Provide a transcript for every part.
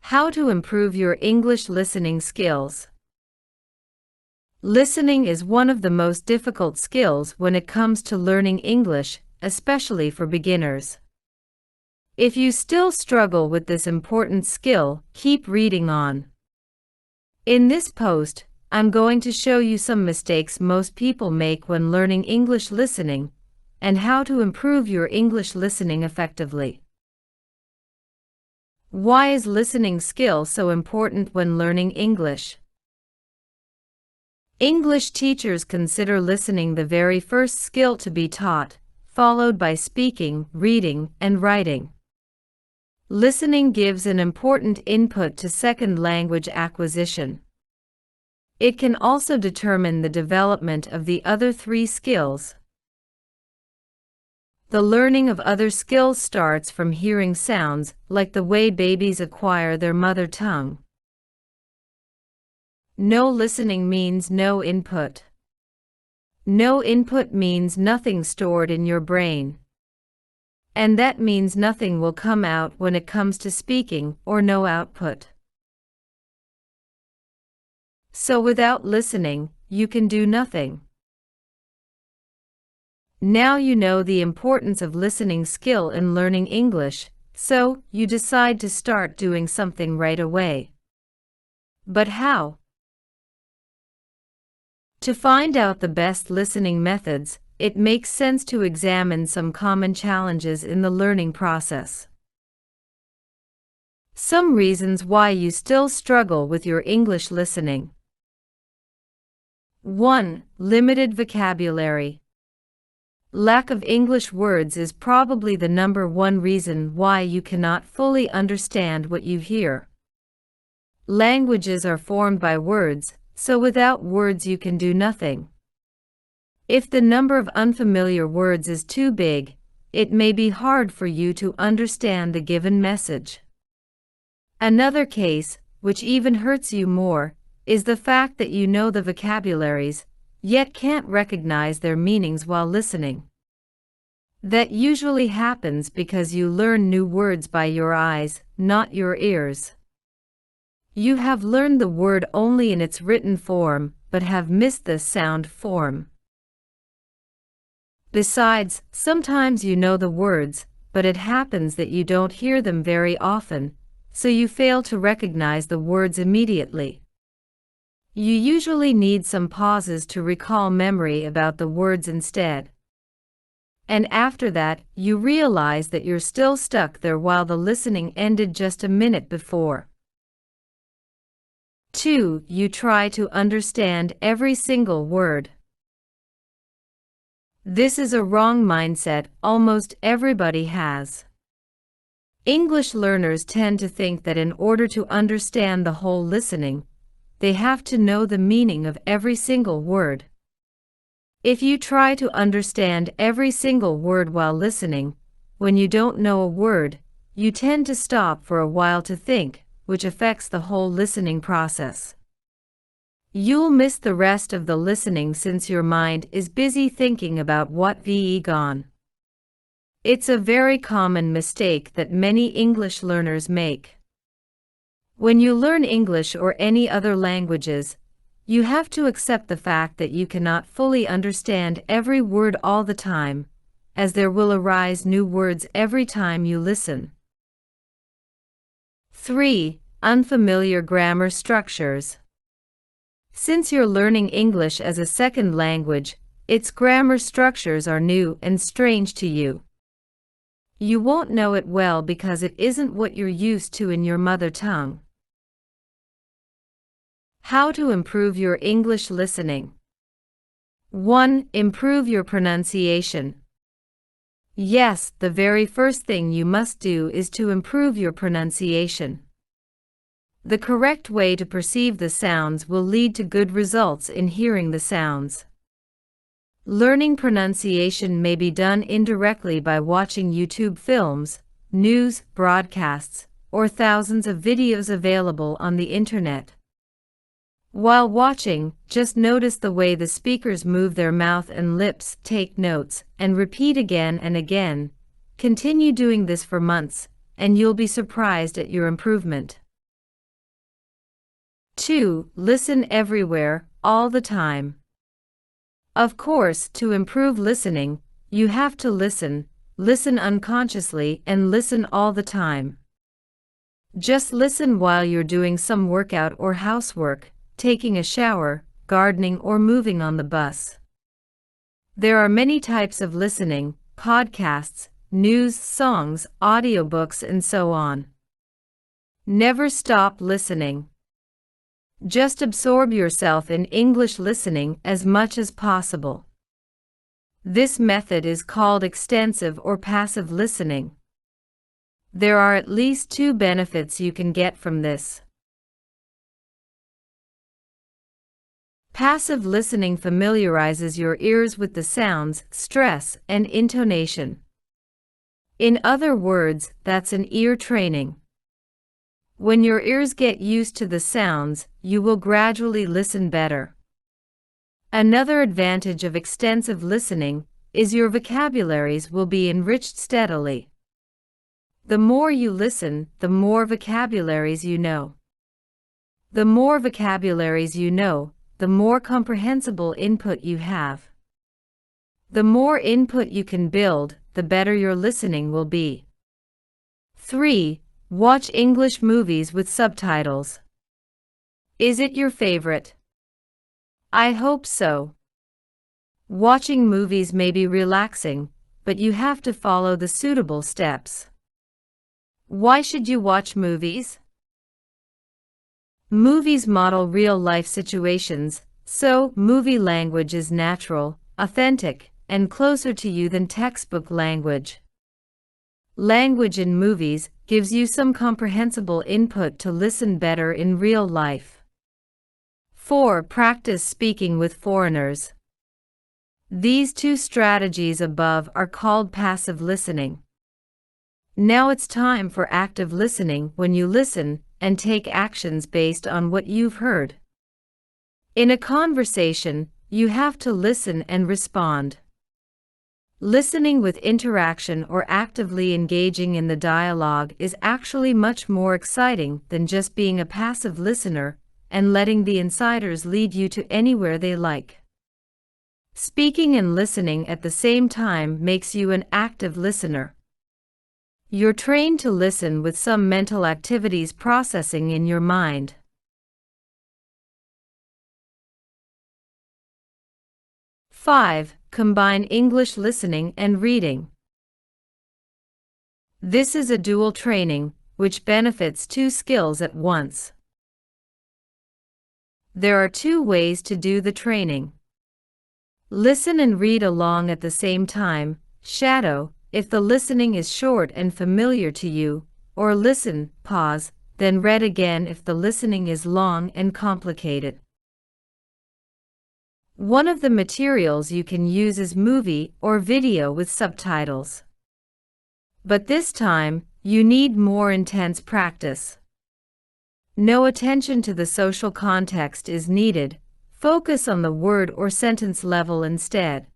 How to improve your English listening skills. Listening is one of the most difficult skills when it comes to learning English, especially for beginners. If you still struggle with this important skill, keep reading on. In this post, I'm going to show you some mistakes most people make when learning English listening, and how to improve your English listening effectively. Why is listening skill so important when learning English? English teachers consider listening the very first skill to be taught, followed by speaking, reading, and writing. Listening gives an important input to second language acquisition. It can also determine the development of the other three skills. The learning of other skills starts from hearing sounds, like the way babies acquire their mother tongue. No listening means no input. No input means nothing stored in your brain. And that means nothing will come out when it comes to speaking, or no output. So without listening, you can do nothing. Now you know the importance of listening skill in learning English, so you decide to start doing something right away. But how? To find out the best listening methods, it makes sense to examine some common challenges in the learning process. Some reasons why you still struggle with your English listening. 1. Limited vocabulary. Lack of English words is probably the #1 reason why you cannot fully understand what you hear. Languages are formed by words, so without words you can do nothing. If the number of unfamiliar words is too big, it may be hard for you to understand the given message. Another case, which even hurts you more, is the fact that you know the vocabularies, yet can't recognize their meanings while listening. That usually happens because you learn new words by your eyes, not your ears. You have learned the word only in its written form, but have missed the sound form. Besides, sometimes you know the words, but it happens that you don't hear them very often, so you fail to recognize the words immediately. You usually need some pauses to recall memory about the words instead. And after that, you realize that you're still stuck there while the listening ended just a minute before. 2. You try to understand every single word. This is a wrong mindset almost everybody has. English learners tend to think that in order to understand the whole listening, they have to know the meaning of every single word. If you try to understand every single word while listening, when you don't know a word, you tend to stop for a while to think, which affects the whole listening process. You'll miss the rest of the listening since your mind is busy thinking about what VE gone. It's a very common mistake that many English learners make. When you learn English or any other languages, you have to accept the fact that you cannot fully understand every word all the time, as there will arise new words every time you listen. 3. Unfamiliar grammar structures. Since you're learning English as a second language, its grammar structures are new and strange to you. You won't know it well because it isn't what you're used to in your mother tongue. How to improve your English listening. 1. Improve your pronunciation. Yes, the very first thing you must do is to improve your pronunciation. The correct way to perceive the sounds will lead to good results in hearing the sounds. Learning pronunciation may be done indirectly by watching YouTube films, news, broadcasts, or thousands of videos available on the internet. While watching, just notice the way the speakers move their mouth and lips, take notes, and repeat again and again. Continue doing this for months, and you'll be surprised at your improvement. 2. Listen everywhere, all the time. Of course, to improve listening, you have to listen unconsciously, and listen all the time. Just listen while you're doing some workout or housework, taking a shower, gardening, or moving on the bus. There are many types of listening: podcasts, news, songs, audiobooks, and so on. Never stop listening. Just absorb yourself in English listening as much as possible. This method is called extensive or passive listening. There are at least 2 benefits you can get from this. Passive listening familiarizes your ears with the sounds, stress, and intonation. In other words, that's an ear training. When your ears get used to the sounds, you will gradually listen better. Another advantage of extensive listening is your vocabularies will be enriched steadily. The more you listen, the more vocabularies you know. The more vocabularies you know, the more comprehensible input you have. The more input you can build, the better your listening will be. 3. Watch English movies with subtitles. Is it your favorite? I hope so. Watching movies may be relaxing, but you have to follow the suitable steps. Why should you watch movies? Movies model real-life situations, so movie language is natural, authentic, and closer to you than textbook language. Language in movies gives you some comprehensible input to listen better in real life. 4. Practice speaking with foreigners. These 2 strategies above are called passive listening. Now it's time for active listening, when you listen and take actions based on what you've heard. In a conversation, you have to listen and respond. Listening with interaction or actively engaging in the dialogue is actually much more exciting than just being a passive listener and letting the insiders lead you to anywhere they like. Speaking and listening at the same time makes you an active listener. You're trained to listen with some mental activities processing in your mind. 5. Combine English listening and reading. This is a dual training, which benefits 2 skills at once. There are 2 ways to do the training. Listen and read along at the same time, shadow, if the listening is short and familiar to you, or listen, pause, then read again if the listening is long and complicated. One of the materials you can use is movie or video with subtitles. But this time, you need more intense practice. No attention to the social context is needed. Focus on the word or sentence level instead.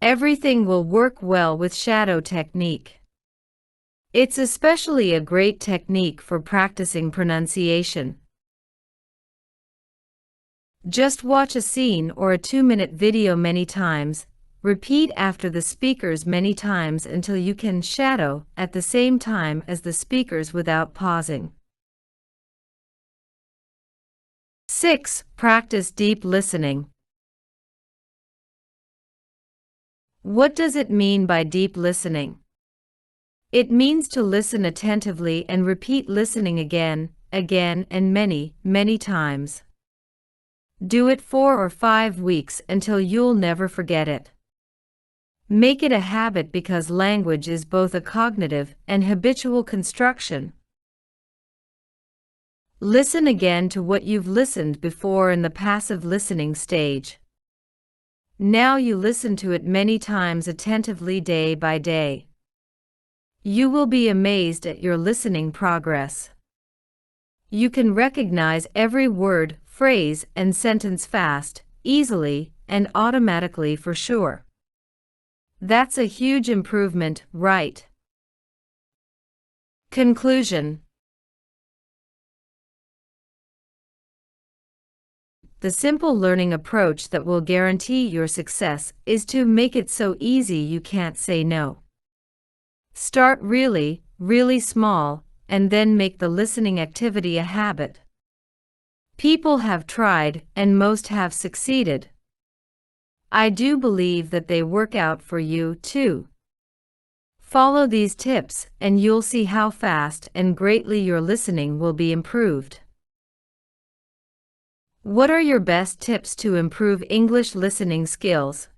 Everything will work well with shadow technique. It's especially a great technique for practicing pronunciation. Just watch a scene or a 2-minute video many times. Repeat after the speakers many times until you can shadow at the same time as the speakers without pausing. 6. Practice deep listening. What does it mean by deep listening? It means to listen attentively and repeat listening again, and many, many times. Do it 4 or 5 weeks until you'll never forget it. Make it a habit because language is both a cognitive and habitual construction. Listen again to what you've listened before in the passive listening stage. Now you listen to it many times attentively day by day. You will be amazed at your listening progress. You can recognize every word, phrase, and sentence fast, easily, and automatically for sure. That's a huge improvement, right? Conclusion. The simple learning approach that will guarantee your success is to make it so easy you can't say no. Start really, really small, and then make the listening activity a habit. People have tried, and most have succeeded. I do believe that they work out for you too. Follow these tips, and you'll see how fast and greatly your listening will be improved. What are your best tips to improve English listening skills?